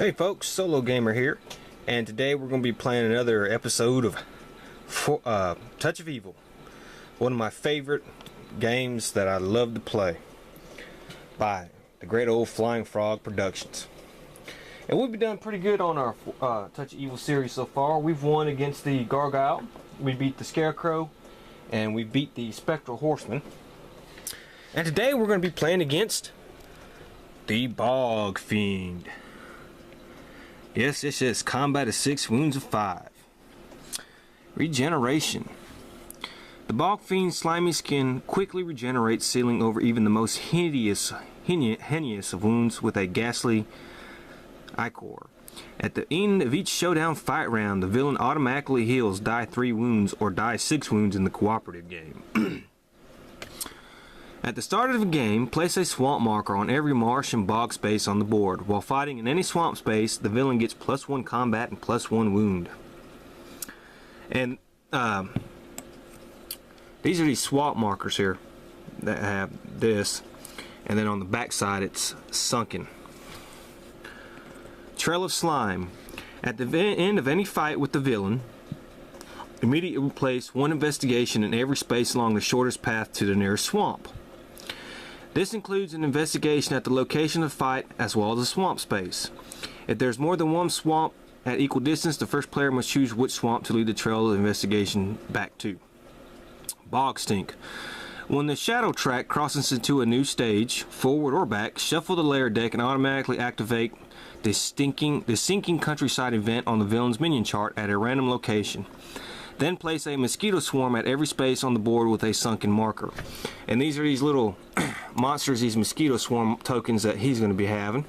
Hey folks, SoloGamer here, and today we're going to be playing another episode of Touch of Evil, one of my favorite games that I love to play, by the great old Flying Frog Productions. And we've been done pretty good on our Touch of Evil series so far. We've won against the Gargoyle, we beat the Scarecrow, and we beat the Spectral Horseman. And today we're going to be playing against the Bog Fiend. Yes, this is combat of 6, wounds of 5. Regeneration. The Bog Fiend's slimy skin quickly regenerates, sealing over even the most hideous of wounds with a ghastly ichor. At the end of each showdown fight round, the villain automatically heals die 3 wounds or die 6 wounds in the cooperative game. At the start of the game, place a swamp marker on every marsh and bog space on the board. While fighting in any swamp space, the villain gets +1 combat and +1 wound. And these are these swamp markers here that have this, and then on the back side it's sunken. Trail of Slime. At the end of any fight with the villain, immediately place 1 investigation in every space along the shortest path to the nearest swamp. This includes an investigation at the location of the fight as well as a swamp space. If there's more than 1 swamp at equal distance, the first player must choose which swamp to lead the trail of the investigation back to. Bog Stink. When the shadow track crosses into a new stage, forward or back, shuffle the layer deck and automatically activate the sinking countryside event on the villain's minion chart at a random location. Then place a mosquito swarm at every space on the board with a sunken marker. And these are these little monsters, these mosquito swarm tokens that he's going to be having.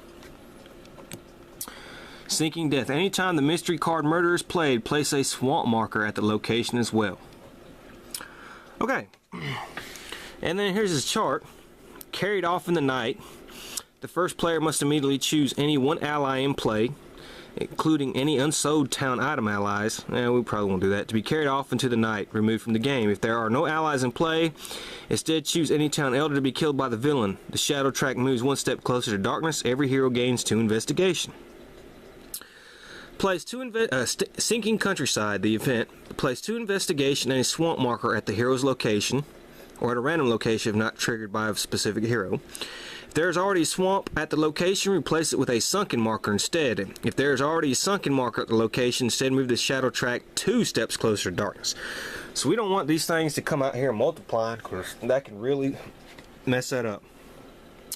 Sinking Death. Anytime the mystery card Murder is played, place a swamp marker at the location as well. Okay. And then here's his chart. Carried off in the night. The first player must immediately choose any 1 ally in play, including any unsold town item allies. We probably won't do that. To be carried off into the night, removed from the game. If there are no allies in play, instead choose any town elder to be killed by the villain. The shadow track moves 1 step closer to darkness. Every hero gains 2 investigation. Place 2 Sinking Countryside, the event. Place 2 investigation and a swamp marker at the hero's location, or at a random location if not triggered by a specific hero. If there is already a swamp at the location, replace it with a sunken marker instead. If there is already a sunken marker at the location, instead move the shadow track 2 steps closer to darkness. So we don't want these things to come out here multiplying, because that can really mess that up.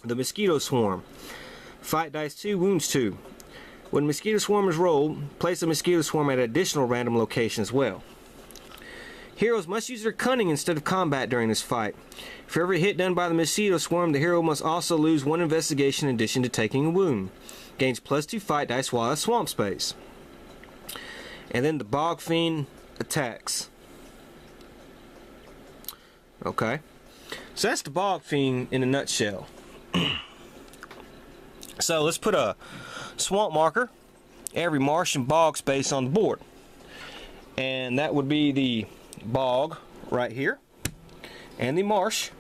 The Mosquito Swarm. Fight dice 2, wounds 2. When Mosquito Swarm is rolled, place a Mosquito Swarm at an additional random location as well. Heroes must use their cunning instead of combat during this fight. For every hit done by the Mosquito Swarm, the hero must also lose 1 investigation in addition to taking a wound. Gains +2 fight dice while at swamp space. And then the Bog Fiend attacks. Okay. So that's the Bog Fiend in a nutshell. So let's put a swamp marker every marsh and bog space on the board. And that would be the bog right here and the marsh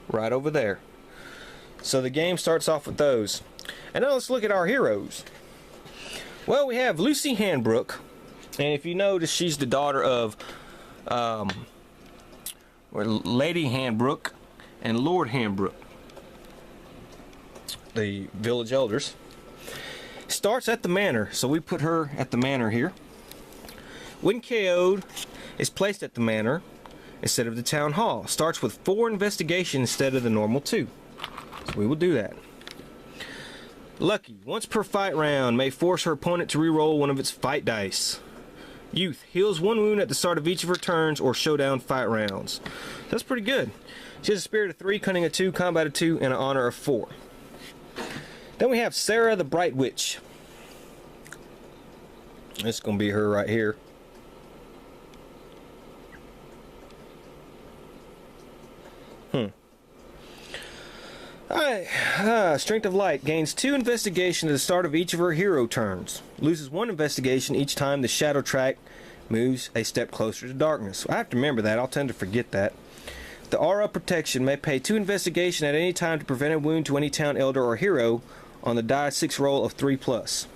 right over there. So the game starts off with those. And now let's look at our heroes. Well, we have Lucy Handbrook, and if you notice, she's the daughter of Lady Handbrook and Lord Handbrook, the village elders. Starts at the manor, so we put her at the manor here. When KO'd, is placed at the manor instead of the town hall. Starts with 4 investigation instead of the normal 2. So we will do that. Lucky. Once per fight round, may force her opponent to re-roll 1 of its fight dice. Youth. Heals 1 wound at the start of each of her turns or showdown fight rounds. That's pretty good. She has a spirit of 3, cunning of 2, combat of 2, and an honor of 4. Then we have Sarah the Bright Witch. This is going to be her right here. Alright, Strength of Light. Gains 2 investigation at the start of each of her hero turns. Loses 1 investigation each time the shadow track moves a step closer to darkness. I have to remember that. I'll tend to forget that. The Aura Protection may pay 2 investigation at any time to prevent a wound to any town elder or hero on the die 6 roll of 3+.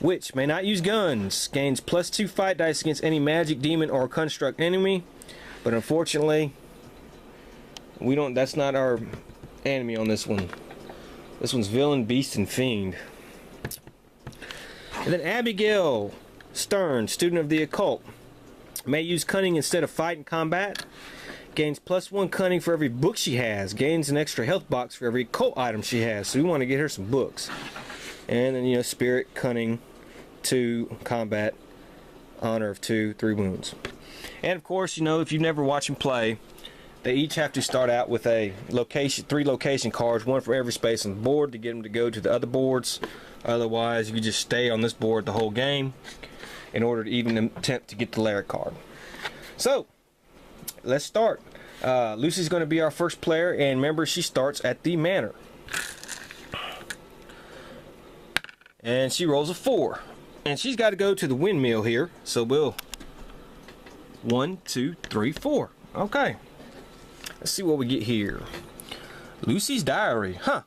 Witch may not use guns. Gains +2 fight dice against any magic, demon, or construct enemy. But unfortunately, we don't. That's not our enemy on this one. This one's villain, beast, and fiend. And then Abigail Stern, student of the occult, may use cunning instead of fight and combat. Gains +1 cunning for every book she has. Gains an extra health box for every occult item she has. So we want to get her some books. And then, you know, spirit, cunning, 2, combat, honor of 2, 3 wounds. And of course, you know, if you've never watched them play, they each have to start out with a location, 3 location cards, 1 for every space on the board to get them to go to the other boards. Otherwise, you just stay on this board the whole game in order to even attempt to get the lair card. So, let's start. Lucy's going to be our first player, and remember, she starts at the manor. And she rolls a 4. And she's got to go to the windmill here. So we'll 1, 2, 3, 4. Okay. Let's see what we get here. Lucy's diary. Huh.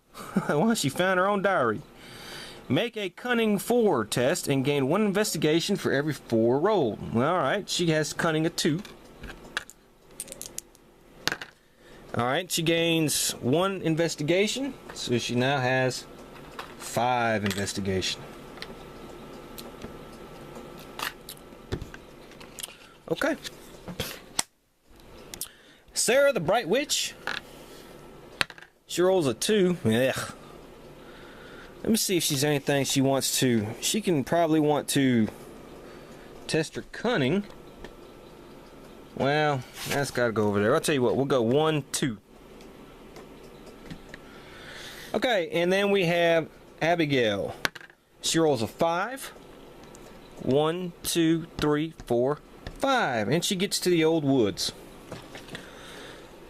Well, she found her own diary. Make a cunning 4 test and gain 1 investigation for every 4 rolled. Well, alright, she has cunning of 2. Alright, she gains 1 investigation. So she now has 5 investigation. Okay. Sarah the Bright Witch. She rolls a 2. Ugh. Let me see if she's anything she wants to. She can probably want to test her cunning. Well, that's got to go over there. I'll tell you what, we'll go 1, 2. Okay, and then we have Abigail. She rolls a 5. 1, 2, 3, 4, 5. And she gets to the old woods.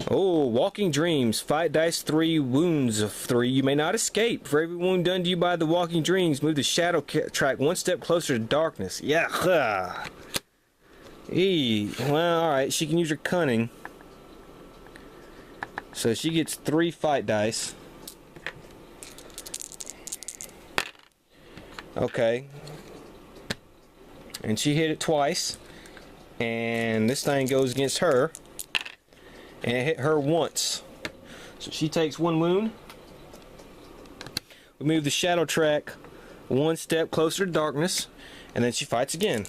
Oh, Walking Dreams. Fight dice 3, wounds of 3. You may not escape. For every wound done to you by the Walking Dreams, move the shadow track 1 step closer to darkness. Yeah. Well, alright. She can use her cunning. So she gets 3 fight dice. Okay. And she hit it twice. And this thing goes against her. And it hit her once. So she takes 1 wound. We move the shadow track 1 step closer to darkness. And then she fights again.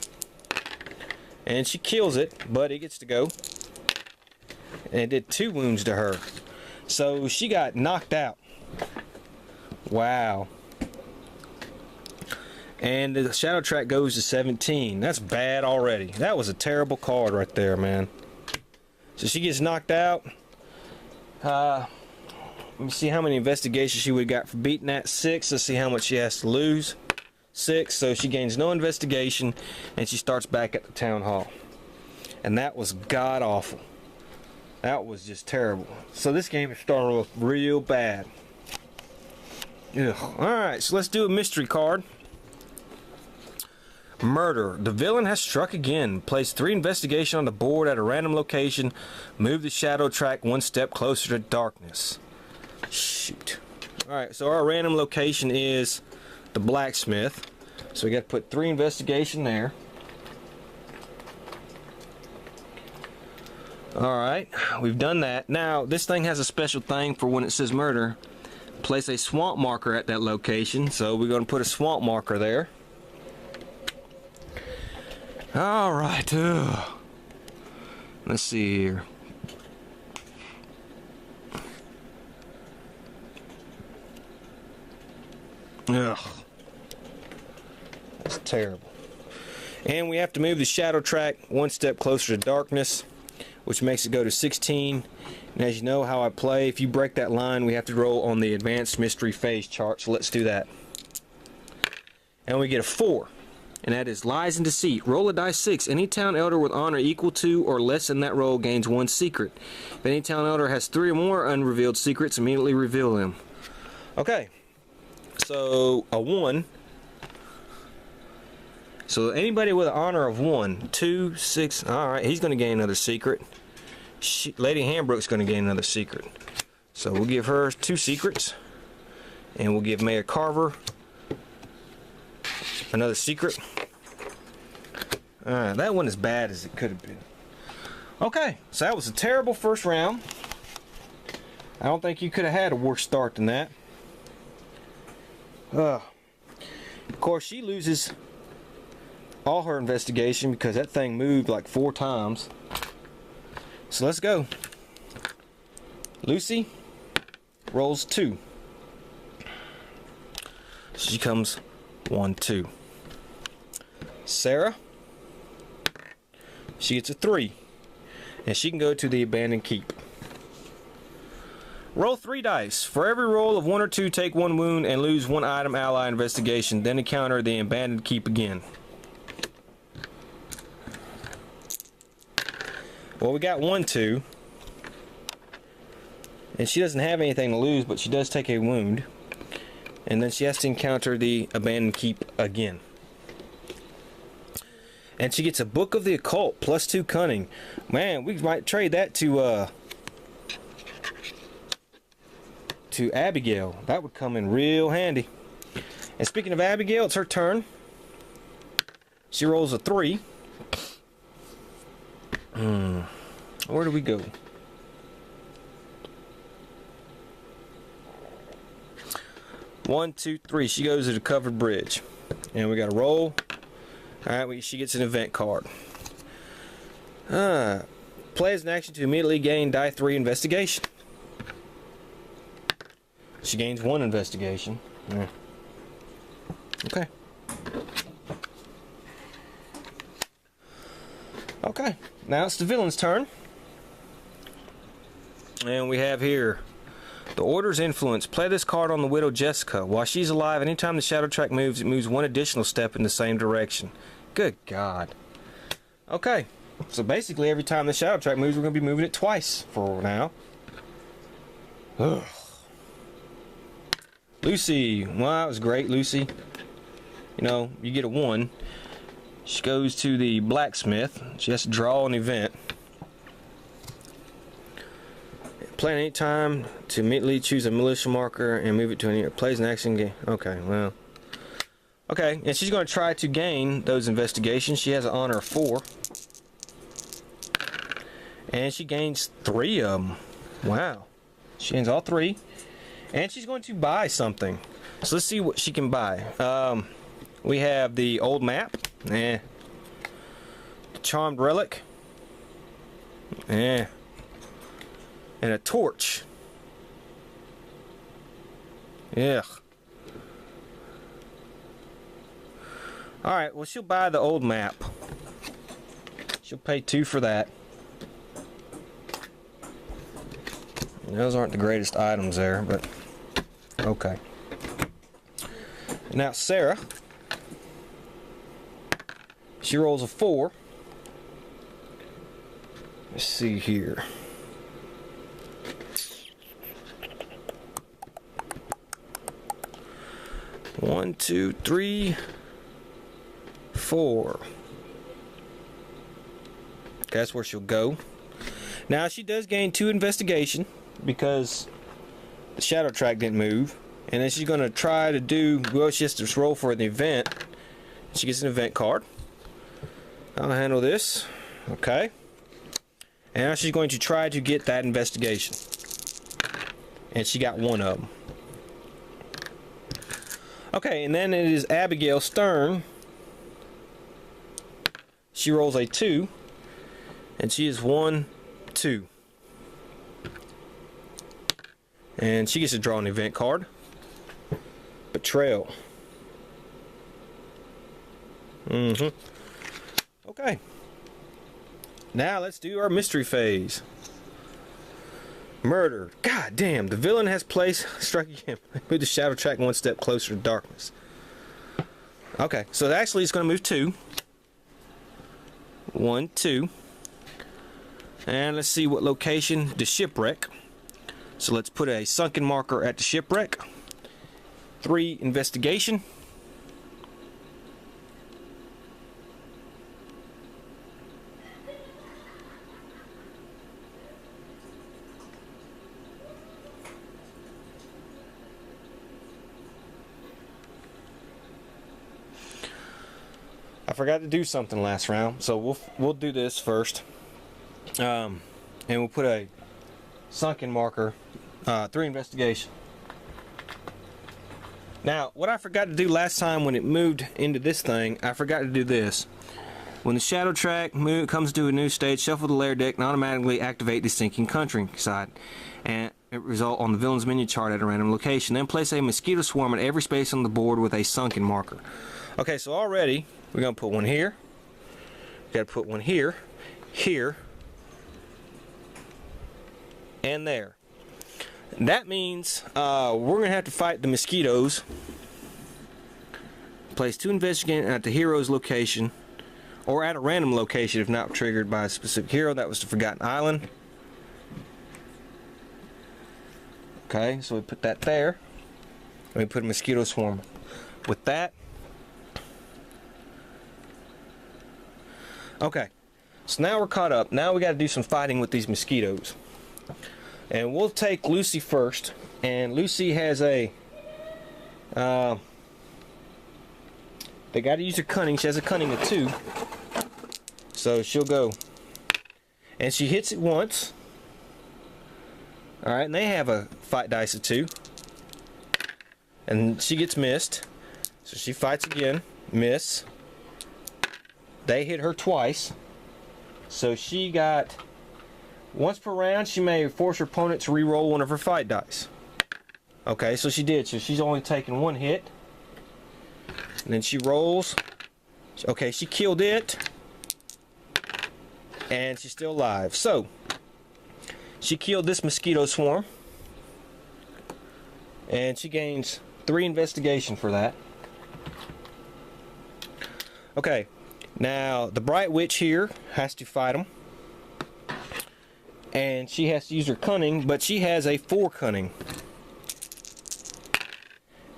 And she kills it, but it gets to go. And it did 2 wounds to her. So she got knocked out. Wow. And the shadow track goes to 17. That's bad already. That was a terrible card right there, man. So she gets knocked out. Let me see how many investigations she would have got for beating that. 6. Let's see how much she has to lose. 6. So she gains no investigation, and she starts back at the town hall. And that was god awful. That was just terrible. So this game is starting off real bad. Ugh. Alright, so let's do a mystery card. Murder. The villain has struck again. Place 3 investigation on the board at a random location. Move the shadow track 1 step closer to darkness. Shoot. Alright, so our random location is the blacksmith. So we got to put 3 investigation there. Alright, we've done that. Now, this thing has a special thing for when it says murder. Place a swamp marker at that location. So we're going to put a swamp marker there. Alright, let's see here. Ugh. That's terrible. And we have to move the shadow track 1 step closer to darkness, which makes it go to 16. And as you know how I play, if you break that line, we have to roll on the advanced mystery phase chart. So let's do that. And we get a 4. And that is Lies and Deceit. Roll a dice 6. Any town elder with honor equal to or less than that roll gains 1 secret. If any town elder has 3 or more unrevealed secrets, immediately reveal them. Okay. So, a 1. So, anybody with an honor of 1, 2, 6. Alright, he's going to gain another secret. Lady Hambrook's going to gain another secret. So, we'll give her 2 secrets. And we'll give Mayor Carver Another secret. That wasn't as bad as it could have been. Okay, so that was a terrible first round. I don't think you could have had a worse start than that. Of course, she loses all her investigation because that thing moved like 4 times. So let's go. Lucy rolls 2. She comes 1, 2. Sarah, she gets a 3. And she can go to the abandoned keep. Roll 3 dice. For every roll of 1 or 2, take 1 wound and lose 1 item ally investigation. Then encounter the abandoned keep again. Well, we got 1, 2. And she doesn't have anything to lose, but she does take a wound. And then she has to encounter the abandoned keep again. And she gets a Book of the Occult plus 2 cunning. Man, we might trade that to Abigail. That would come in real handy. And speaking of Abigail, it's her turn. She rolls a 3. Where do we go? One, 2, 3. She goes to the covered bridge. And we got to roll. Alright, she gets an event card. Play as an action to immediately gain die 3 investigation. She gains 1 investigation. Yeah. Okay. Okay, now it's the villain's turn. And we have here the Order's Influence. Play this card on the Widow Jessica. While she's alive, anytime the shadow track moves, it moves 1 additional step in the same direction. Good God. Okay, so basically every time the shadow track moves, we're going to be moving it twice for now. Ugh. Lucy. Well, that was great, Lucy. You know, you get a 1. She goes to the blacksmith. She has to draw an event. Play any time to immediately choose a militia marker and move it to any. Plays an action game. Okay, well. Okay, and she's going to try to gain those investigations. She has an honor of 4. And she gains 3 of them. Wow. She gains all 3. And she's going to buy something. So let's see what she can buy. We have the old map. The charmed relic. And a torch. Yeah. Alright, well, she'll buy the old map. She'll pay 2 for that. Those aren't the greatest items there, but okay. Now, Sarah. She rolls a 4. Let's see here. One, 2, 3, 4. That's where she'll go. Now she does gain 2 investigation because the shadow track didn't move, and then she's going to try to do. Well, she has to roll for the event. She gets an event card. I'll handle this. Okay. And now she's going to try to get that investigation, and she got 1 of them. Okay, and then it is Abigail Stern. She rolls a 2, and she is 1, 2. And she gets to draw an event card. Betrayal. Okay. Now let's do our mystery phase. Murder. God damn, the villain has placed struck him. Move the shadow track 1 step closer to darkness. Okay, so actually it's going to move 2. 1, 2. And let's see what location. The shipwreck. So let's put a sunken marker at the shipwreck. 3 investigation. forgot to do something last round, so we'll do this first. And we'll put a sunken marker, 3 investigation. Now, what I forgot to do last time when it moved into this thing, I forgot to do this. When the shadow track comes to a new stage, shuffle the layer deck and automatically activate the sinking countryside, and it result on the villain's menu chart at a random location. Then place a mosquito swarm at every space on the board with a sunken marker. Okay, so already we're gonna put one here. We gotta put one here, here, and there. That means we're gonna have to fight the mosquitoes. Place 2 investigators at the hero's location, or at a random location if not triggered by a specific hero. That was the Forgotten Island. Okay, so we put that there. And we put a mosquito swarm. With that. Okay, so now we're caught up. Now we got to do some fighting with these mosquitoes. And we'll take Lucy first. And Lucy has a... they got to use her cunning. She has a cunning of 2. So she'll go. And she hits it once. Alright, and they have a fight dice of 2. And she gets missed. So she fights again. Miss. They hit her twice. So she got... once per round, she may force her opponent to re-roll one of her fight dice. Okay, so she did. So she's only taken 1 hit. And then she rolls. Okay, she killed it. And she's still alive. So, she killed this mosquito swarm. And she gains 3 investigation for that. Okay, now the Bright Witch here has to fight them. And she has to use her cunning, but she has a 4 cunning.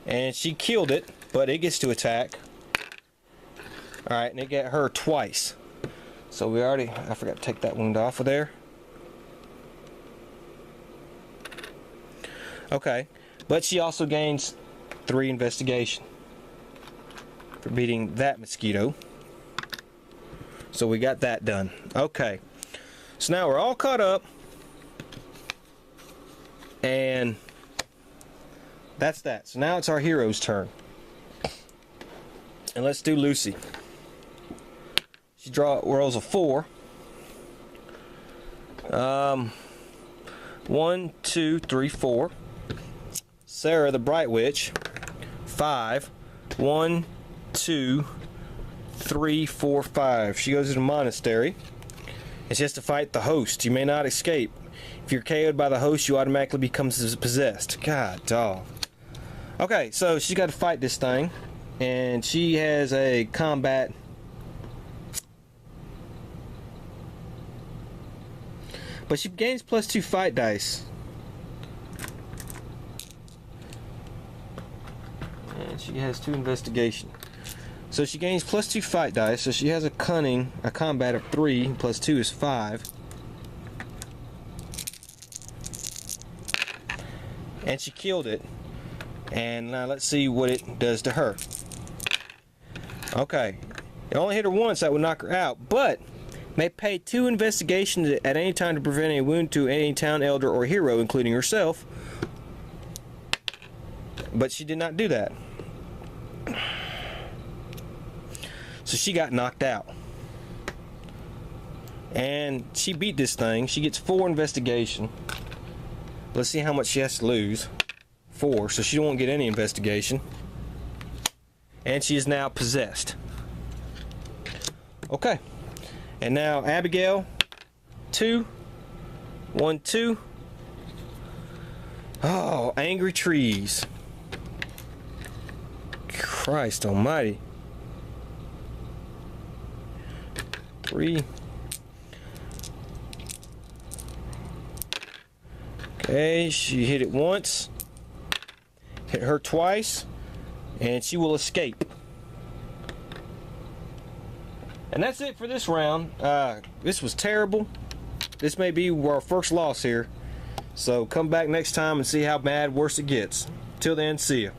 And she killed it, but it gets to attack. Alright, and it got her twice. So we already, I forgot to take that wound off of there. Okay, but she also gains 3 investigation for beating that mosquito. So we got that done. Okay, so now we're all caught up. And that's that. So now it's our hero's turn. And let's do Lucy. She rolls a 4. 1, 2, 3, 4. Sarah the Bright Witch. 5. 1, 2, 3, 4, 5. She goes to the monastery. And she has to fight the host. You may not escape. If you're KO'd by the host, you automatically become possessed. God, dog. Okay, so she's got to fight this thing. And she has a combat. But she gains +2 fight dice. And she has 2 investigation. So she gains +2 fight dice. So she has a cunning, a combat of 3, +2 is 5. And she killed it. And now let's see what it does to her. Okay. It only hit her once, that would knock her out. But may pay 2 investigation at any time to prevent a wound to any town elder or hero, including herself. But she did not do that. So she got knocked out. And she beat this thing. She gets 4 investigation. Let's see how much she has to lose. 4, so she won't get any investigation. And she is now possessed. Okay. And now Abigail, 2, 1, 2. Oh, angry trees. Christ almighty. 3. Okay, she hit it once. Hit her twice. And she will escape. And that's it for this round. This was terrible. This may be our first loss here. So come back next time and see how bad worse it gets. Till then, see ya.